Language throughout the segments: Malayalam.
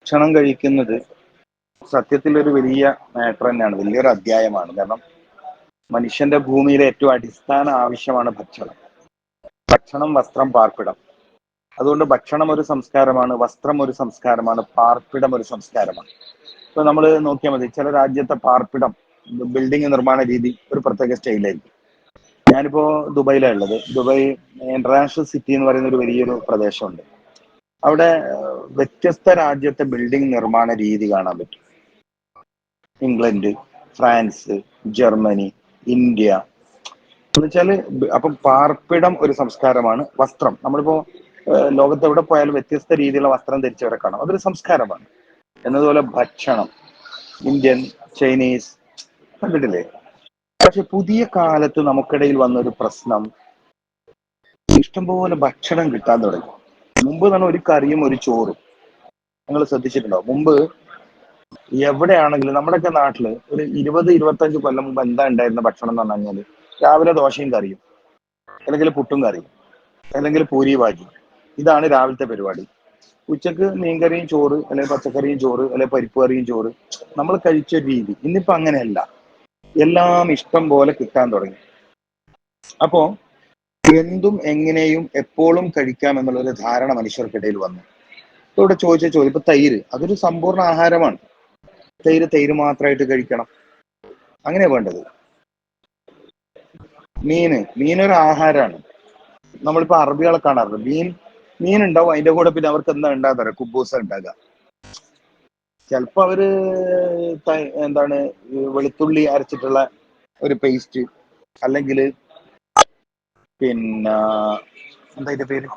ഭക്ഷണം കഴിക്കുന്നത് സത്യത്തിൽ ഒരു വലിയ മാറ്റർ തന്നെയാണ്, വലിയൊരു അധ്യായമാണ്. കാരണം മനുഷ്യന്റെ ഭൂമിയിലെ ഏറ്റവും അടിസ്ഥാന ആവശ്യമാണ് ഭക്ഷണം. ഭക്ഷണം, വസ്ത്രം, പാർപ്പിടം. അതുകൊണ്ട് ഭക്ഷണം ഒരു സംസ്കാരമാണ്, വസ്ത്രം ഒരു സംസ്കാരമാണ്, പാർപ്പിടം ഒരു സംസ്കാരമാണ്. ഇപ്പൊ നമ്മൾ നോക്കിയാൽ മതി, ചില രാജ്യത്തെ പാർപ്പിടം, ബിൽഡിംഗ് നിർമ്മാണ രീതി ഒരു പ്രത്യേക സ്റ്റൈലായിരിക്കും. ഞാനിപ്പോ ദുബായിലാണ് ഉള്ളത്. ദുബായ് ഇന്റർനാഷണൽ സിറ്റി എന്ന് പറയുന്ന ഒരു വലിയൊരു പ്രദേശമുണ്ട്. അവിടെ വ്യത്യസ്ത രാജ്യത്തെ ബിൽഡിംഗ് നിർമ്മാണ രീതി കാണാൻ പറ്റും. ഇംഗ്ലണ്ട്, ഫ്രാൻസ്, ജർമ്മനി, ഇന്ത്യ എന്ന് വെച്ചാല് അപ്പം പാർപ്പിടം ഒരു സംസ്കാരമാണ്. വസ്ത്രം, നമ്മളിപ്പോ ലോകത്ത് എവിടെ പോയാലും വ്യത്യസ്ത രീതിയിലുള്ള വസ്ത്രം ധരിച്ചവരെ കാണാം, അതൊരു സംസ്കാരമാണ്. എന്നതുപോലെ ഭക്ഷണം, ഇന്ത്യൻ, ചൈനീസ്, കണ്ടിട്ടില്ലേ? പക്ഷെ പുതിയ കാലത്ത് നമുക്കിടയിൽ വന്നൊരു പ്രശ്നം, ഇഷ്ടംപോലെ ഭക്ഷണം കിട്ടാൻ തുടങ്ങി. മുമ്പ് തന്നെ ഒരു കറിയും ഒരു ചോറും, നിങ്ങൾ ശ്രദ്ധിച്ചിട്ടുണ്ടോ? മുമ്പ് എവിടെയാണെങ്കിലും നമ്മുടെയൊക്കെ നാട്ടില് ഒരു 20-25 കൊല്ലം മുമ്പ് എന്താ ഉണ്ടായിരുന്ന ഭക്ഷണം എന്ന് പറഞ്ഞു കഴിഞ്ഞാല്, രാവിലെ ദോശയും കറിയും, അല്ലെങ്കിൽ പുട്ടും കറിയും, അല്ലെങ്കിൽ പൂരി ഭാജി. ഇതാണ് രാവിലത്തെ പരിപാടി. ഉച്ചക്ക് മീൻകറിയും ചോറ്, അല്ലെങ്കിൽ പച്ചക്കറിയും ചോറ്, അല്ലെങ്കിൽ പരിപ്പ് കറിയും ചോറ്, നമ്മൾ കഴിച്ച രീതി. ഇന്നിപ്പോ അങ്ങനെയല്ല, എല്ലാം ഇഷ്ടം പോലെ കിട്ടാൻ തുടങ്ങി. അപ്പോ എന്തും എങ്ങനെയും എപ്പോഴും കഴിക്കാം എന്നുള്ളൊരു ധാരണ മനുഷ്യർക്കിടയിൽ വന്നു. ഇവിടെ ചോദിച്ച ചോദ്യം, ഇപ്പൊ തൈര്, അതൊരു സമ്പൂർണ്ണ ആഹാരമാണ്. തൈര് മാത്രമായിട്ട് കഴിക്കണം, അങ്ങനെയാ വേണ്ടത്. മീനൊരു ആഹാരമാണ്. നമ്മളിപ്പോ അറബികളെ കാണാറുണ്ട്, മീൻ ഉണ്ടാവും, അതിന്റെ കൂടെ പിന്നെ അവർക്ക് എന്താ ഉണ്ടാകാറ്, കുബൂസ ഉണ്ടാകുക. ചിലപ്പോ അവര് എന്താണ് വെളുത്തുള്ളി അരച്ചിട്ടുള്ള ഒരു പേസ്റ്റ്, അല്ലെങ്കിൽ പിന്നെ എന്താ ഇതിന്റെ പേര്,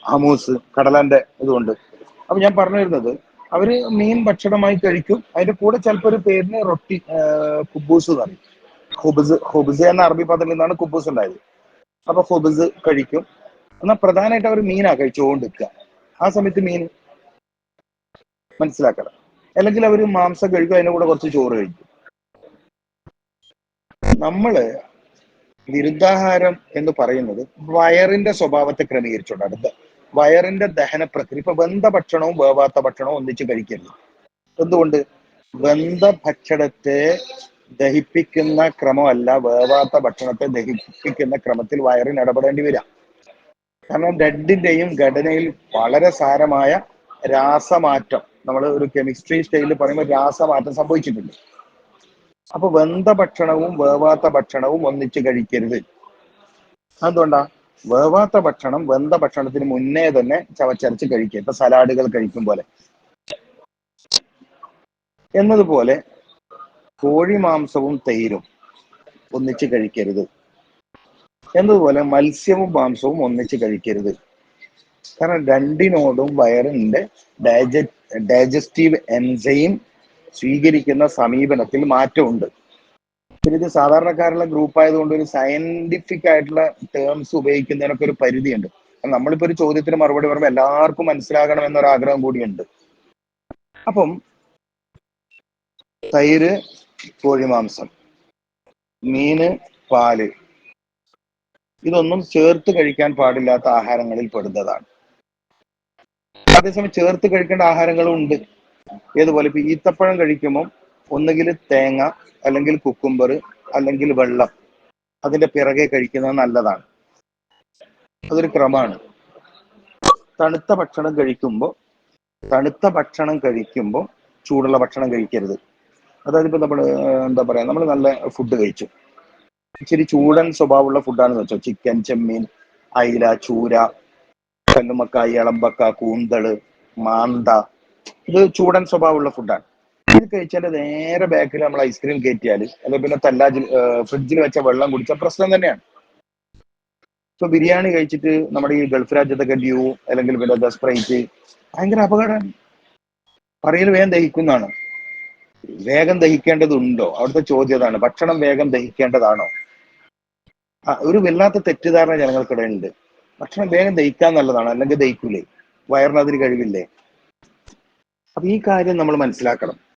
ഹമൂസ്, കടലാന്റെ ഇതുകൊണ്ട്. അപ്പൊ ഞാൻ പറഞ്ഞു വരുന്നത്, അവര് മീൻ ഭക്ഷണമായി കഴിക്കും, അതിന്റെ കൂടെ ചിലപ്പോ ഒരു പേരിന് റൊട്ടി, കുബൂസ് എന്ന് പറയും. ഹുബ്സ് എന്ന അറബി പദത്തിൽ നിന്നാണ് കുബൂസ് ഉണ്ടായത്. അപ്പൊ ഹുബ്സ് കഴിക്കും. എന്നാൽ പ്രധാനമായിട്ട് അവർ മീനാ കഴിച്ചുകൊണ്ടിരിക്കുക. ആ സമയത്ത് മീൻ മനസ്സിലാക്കണം. അല്ലെങ്കിൽ അവർ മാംസം കഴിക്കും, അതിന്റെ കൂടെ കുറച്ച് ചോറ് കഴിക്കും. നമ്മള് വിരുദ്ധാഹാരം എന്ന് പറയുന്നത് വയറിന്റെ സ്വഭാവത്തെ ക്രമീകരിച്ചുകൊണ്ടാണ്. വയറിന്റെ ദഹന പ്രക്രിയ. ഇപ്പൊ വെന്ത ഭക്ഷണവും വേവാത്ത ഭക്ഷണവും ഒന്നിച്ച് കഴിക്കരുത്. എന്തുകൊണ്ട്? വെന്ത ഭക്ഷണത്തെ ദഹിപ്പിക്കുന്ന ക്രമമല്ല വേവാത്ത ഭക്ഷണത്തെ ദഹിപ്പിക്കുന്ന ക്രമത്തിൽ വയറിന് ഇടപെടേണ്ടി വരിക. കാരണം രണ്ടിന്റെയും ഘടനയിൽ വളരെ സാരമായ രാസമാറ്റം, നമ്മൾ ഒരു കെമിസ്ട്രി സ്റ്റൈലിൽ പറയുമ്പോൾ രാസമാറ്റം സംഭവിച്ചിട്ടുണ്ട്. അപ്പൊ വെന്ത ഭക്ഷണവും വേവാത്ത ഭക്ഷണവും ഒന്നിച്ച് കഴിക്കരുത്. അതുകൊണ്ടാ വേവാത്ത ഭക്ഷണം വെന്ത ഭക്ഷണത്തിന് മുന്നേ തന്നെ ചവച്ചരച്ച് കഴിക്കുക. ഇപ്പൊ സലാഡുകൾ കഴിക്കും പോലെ. എന്നതുപോലെ കോഴി മാംസവും തൈരും ഒന്നിച്ച് കഴിക്കരുത്. എന്നതുപോലെ മത്സ്യവും മാംസവും ഒന്നിച്ച് കഴിക്കരുത്. കാരണം രണ്ടിനോടും വയറിന്റെ ഡൈജസ്റ്റീവ് എൻസൈം സ്വീകരിക്കുന്ന സമീപനത്തിൽ മാറ്റമുണ്ട്. പിന്നെ ഇത് സാധാരണക്കാരുള്ള ഗ്രൂപ്പ് ആയതുകൊണ്ട് ഒരു സയന്റിഫിക് ആയിട്ടുള്ള ടേംസ് ഉപയോഗിക്കുന്നതിനൊക്കെ ഒരു പരിധിയുണ്ട്. നമ്മളിപ്പോ ഒരു ചോദ്യത്തിന് മറുപടി പറയുമ്പോൾ എല്ലാവർക്കും മനസ്സിലാകണം എന്നൊരാഗ്രഹം കൂടിയുണ്ട്. അപ്പം തൈര്, കോഴിമാംസം, മീന്, പാല്, ഇതൊന്നും ചേർത്ത് കഴിക്കാൻ പാടില്ലാത്ത ആഹാരങ്ങളിൽ പെടുന്നതാണ്. അതേസമയം ചേർത്ത് കഴിക്കേണ്ട ആഹാരങ്ങളും ഉണ്ട്. ഏതുപോലെ ഇപ്പൊ ഈത്തപ്പഴം കഴിക്കുമ്പോൾ ഒന്നുകിൽ തേങ്ങ, അല്ലെങ്കിൽ കുക്കുംബർ, അല്ലെങ്കിൽ വെള്ളം അതിന്റെ പിറകെ കഴിക്കുന്നത് നല്ലതാണ്. അതൊരു ക്രമമാണ്. തണുത്ത ഭക്ഷണം കഴിക്കുമ്പോൾ ചൂടുള്ള ഭക്ഷണം കഴിക്കരുത്. അതായത് ഇപ്പൊ നമ്മൾ എന്താ പറയാ, നമ്മൾ നല്ല ഫുഡ് കഴിച്ചു, ഇച്ചിരി ചൂടൻ സ്വഭാവമുള്ള ഫുഡാണെന്ന് വെച്ചോ, ചിക്കൻ, ചെമ്മീൻ, അയില, ചൂര, കല്ലുമക്കായി, ഇളമ്പക്ക, കൂന്തള്, മാന്ത, ഇത് ചൂടൻ സ്വഭാവമുള്ള ഫുഡാണ്. ഇത് കഴിച്ചാൽ നേരെ ബാക്കിൽ നമ്മൾ ഐസ്ക്രീം കയറ്റിയാൽ, അല്ലെങ്കിൽ പിന്നെ ഫ്രിഡ്ജിൽ വെച്ച വെള്ളം കുടിച്ചാൽ പ്രശ്നം തന്നെയാണ്. ഇപ്പൊ ബിരിയാണി കഴിച്ചിട്ട് നമ്മുടെ ഈ ഗൾഫ് രാജ്യത്തൊക്കെ ഡ്യൂ, അല്ലെങ്കിൽ പിന്നെ സ്പ്രൈറ്റ്, ഭയങ്കര അപകടമാണ്. പറയൽ വേഗം ദഹിക്കുന്നതാണ്. വേഗം ദഹിക്കേണ്ടതുണ്ടോ? അവിടുത്തെ ചോദ്യം അതാണ്. ഭക്ഷണം വേഗം ദഹിക്കേണ്ടതാണോ? ഒരു വല്ലാത്ത തെറ്റിദ്ധാരണ ജനങ്ങൾക്കിടയിലുണ്ട്. ഭക്ഷണം വേഗം ദഹിക്കാൻ നല്ലതാണ്, അല്ലെങ്കിൽ ദഹിക്കൂലേ, വയറിന് അതിന് കഴിവില്ലേ? അപ്പൊ ഈ കാര്യം നമ്മൾ മനസ്സിലാക്കണം.